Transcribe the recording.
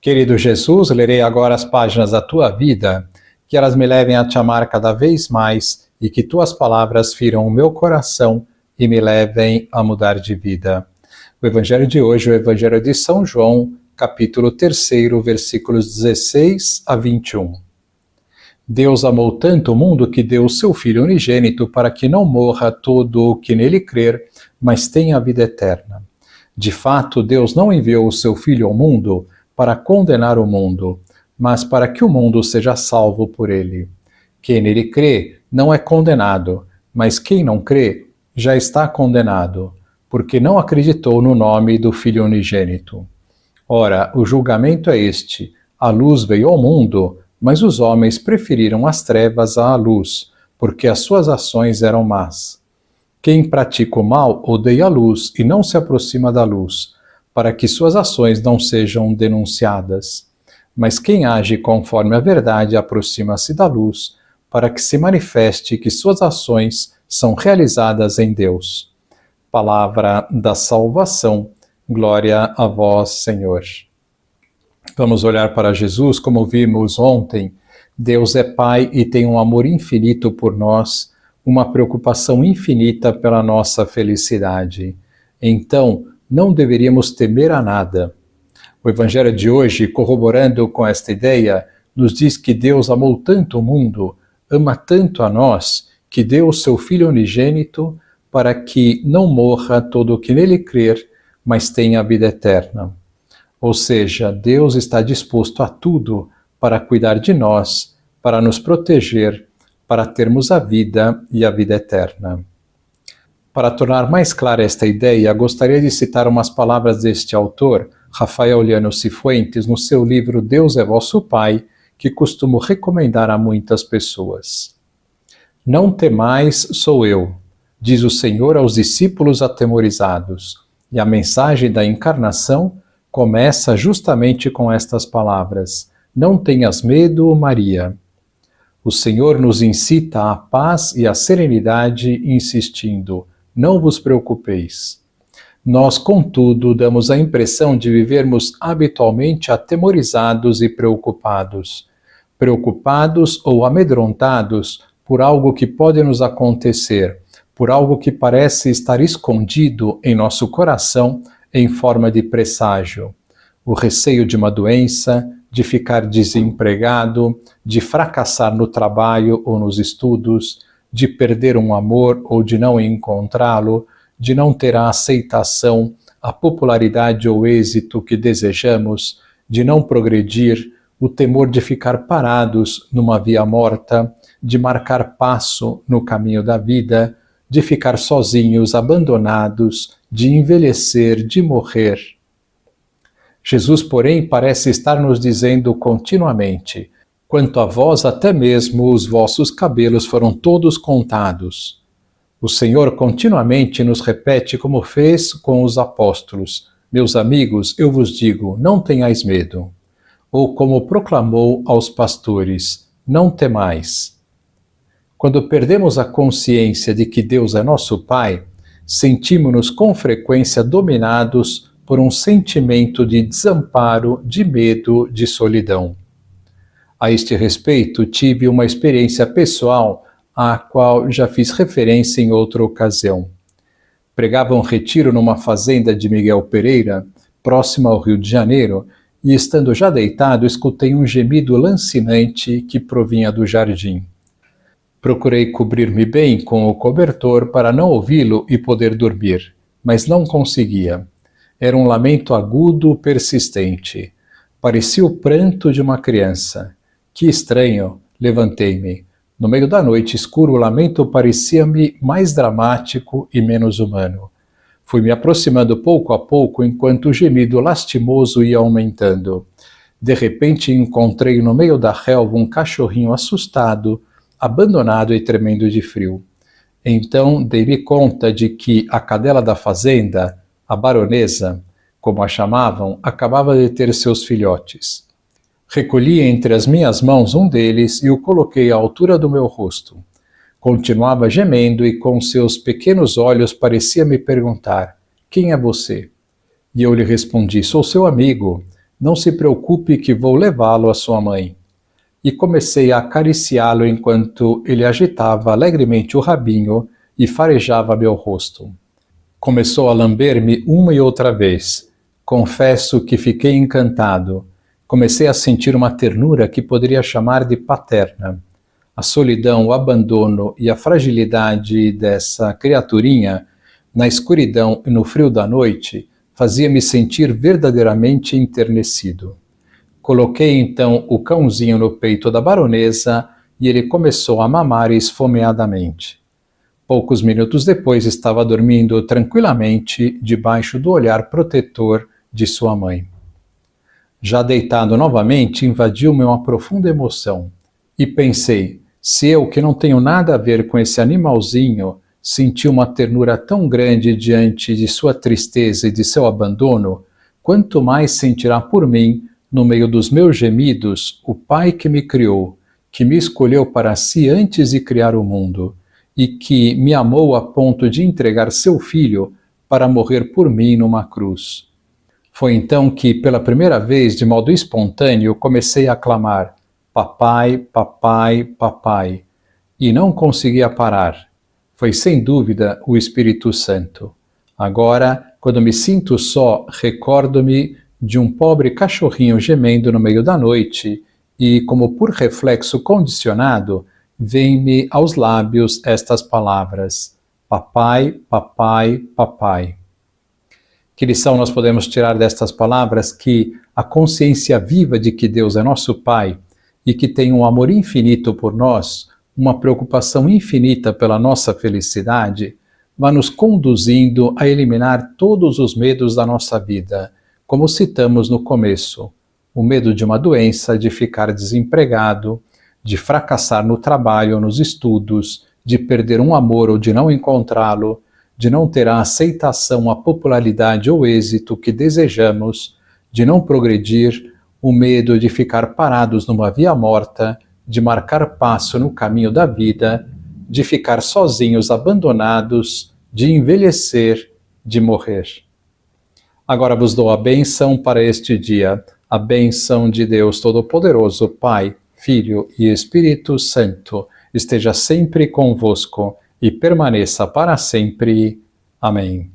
Querido Jesus, lerei agora as páginas da tua vida, que elas me levem a te amar cada vez mais e que tuas palavras firam o meu coração e me levem a mudar de vida. O evangelho de hoje é o evangelho de São João, capítulo 3, versículos 16 a 21. Deus amou tanto o mundo que deu o seu Filho unigênito para que não morra todo o que nele crer, mas tenha a vida eterna. De fato, Deus não enviou o seu Filho ao mundo para condenar o mundo, mas para que o mundo seja salvo por ele. Quem nele crê não é condenado, mas quem não crê já está condenado, porque não acreditou no nome do Filho unigênito. Ora, o julgamento é este: a luz veio ao mundo, mas os homens preferiram as trevas à luz, porque as suas ações eram más. Quem pratica o mal odeia a luz e não se aproxima da luz, para que suas ações não sejam denunciadas. Mas quem age conforme a verdade aproxima-se da luz, para que se manifeste que suas ações são realizadas em Deus. Palavra da salvação, glória a vós, Senhor. Vamos olhar para Jesus, como vimos ontem. Deus é Pai e tem um amor infinito por nós, uma preocupação infinita pela nossa felicidade. Então, não deveríamos temer a nada. O Evangelho de hoje, corroborando com esta ideia, nos diz que Deus amou tanto o mundo, ama tanto a nós, que deu o seu Filho unigênito para que não morra todo o que nele crer, mas tenha a vida eterna. Ou seja, Deus está disposto a tudo para cuidar de nós, para nos proteger, para termos a vida e a vida eterna. Para tornar mais clara esta ideia, gostaria de citar umas palavras deste autor, Rafael Llanos Cifuentes, no seu livro Deus é Vosso Pai, que costumo recomendar a muitas pessoas. Não temais, sou eu, diz o Senhor aos discípulos atemorizados, e a mensagem da encarnação começa justamente com estas palavras: não tenhas medo, Maria. O Senhor nos incita à paz e à serenidade, insistindo: não vos preocupeis. Nós, contudo, damos a impressão de vivermos habitualmente atemorizados e preocupados ou amedrontados por algo que pode nos acontecer, por algo que parece estar escondido em nosso coração em forma de presságio. O receio de uma doença, de ficar desempregado, de fracassar no trabalho ou nos estudos, de perder um amor ou de não encontrá-lo, de não ter a aceitação, a popularidade ou êxito que desejamos, de não progredir, o temor de ficar parados numa via morta, de marcar passo no caminho da vida, de ficar sozinhos, abandonados, de envelhecer, de morrer. Jesus, porém, parece estar nos dizendo continuamente: quanto a vós, até mesmo os vossos cabelos foram todos contados. O Senhor continuamente nos repete como fez com os apóstolos: meus amigos, eu vos digo, não tenhais medo. Ou como proclamou aos pastores: não temais. Quando perdemos a consciência de que Deus é nosso Pai, sentimos-nos com frequência dominados por um sentimento de desamparo, de medo, de solidão. A este respeito, tive uma experiência pessoal à qual já fiz referência em outra ocasião. Pregava um retiro numa fazenda de Miguel Pereira, próxima ao Rio de Janeiro, e estando já deitado, escutei um gemido lancinante que provinha do jardim. Procurei cobrir-me bem com o cobertor para não ouvi-lo e poder dormir, mas não conseguia. Era um lamento agudo, persistente. Parecia o pranto de uma criança. Que estranho! Levantei-me. No meio da noite escura, o lamento parecia-me mais dramático e menos humano. Fui me aproximando pouco a pouco enquanto o gemido lastimoso ia aumentando. De repente encontrei no meio da relva um cachorrinho assustado, abandonado e tremendo de frio. Então dei-me conta de que a cadela da fazenda, a baronesa, como a chamavam, acabava de ter seus filhotes. Recolhi entre as minhas mãos um deles e o coloquei à altura do meu rosto. Continuava gemendo e com seus pequenos olhos parecia me perguntar: quem é você? E eu lhe respondi: sou seu amigo. Não se preocupe que vou levá-lo à sua mãe. E comecei a acariciá-lo enquanto ele agitava alegremente o rabinho e farejava meu rosto. Começou a lamber-me uma e outra vez. Confesso que fiquei encantado. Comecei a sentir uma ternura que poderia chamar de paterna. A solidão, o abandono e a fragilidade dessa criaturinha, na escuridão e no frio da noite, fazia-me sentir verdadeiramente enternecido. Coloquei então o cãozinho no peito da baronesa e ele começou a mamar esfomeadamente. Poucos minutos depois estava dormindo tranquilamente debaixo do olhar protetor de sua mãe. Já deitado novamente, invadiu-me uma profunda emoção e pensei, se eu, que não tenho nada a ver com esse animalzinho, senti uma ternura tão grande diante de sua tristeza e de seu abandono, quanto mais sentirá por mim, no meio dos meus gemidos, o Pai que me criou, que me escolheu para si antes de criar o mundo, e que me amou a ponto de entregar seu filho para morrer por mim numa cruz. Foi então que, pela primeira vez, de modo espontâneo, comecei a clamar: Papai, papai, papai, e não conseguia parar. Foi sem dúvida o Espírito Santo. Agora, quando me sinto só, recordo-me de um pobre cachorrinho gemendo no meio da noite e, como por reflexo condicionado, vêm-me aos lábios estas palavras: Papai, papai, papai. Que lição nós podemos tirar destas palavras? Que a consciência viva de que Deus é nosso Pai e que tem um amor infinito por nós, uma preocupação infinita pela nossa felicidade, vai nos conduzindo a eliminar todos os medos da nossa vida, como citamos no começo: o medo de uma doença, de ficar desempregado, de fracassar no trabalho ou nos estudos, de perder um amor ou de não encontrá-lo, de não ter a aceitação, a popularidade ou êxito que desejamos, de não progredir, o medo de ficar parados numa via morta, de marcar passo no caminho da vida, de ficar sozinhos, abandonados, de envelhecer, de morrer. Agora vos dou a bênção para este dia, a bênção de Deus Todo-Poderoso, Pai, Filho e Espírito Santo, esteja sempre convosco e permaneça para sempre. Amém.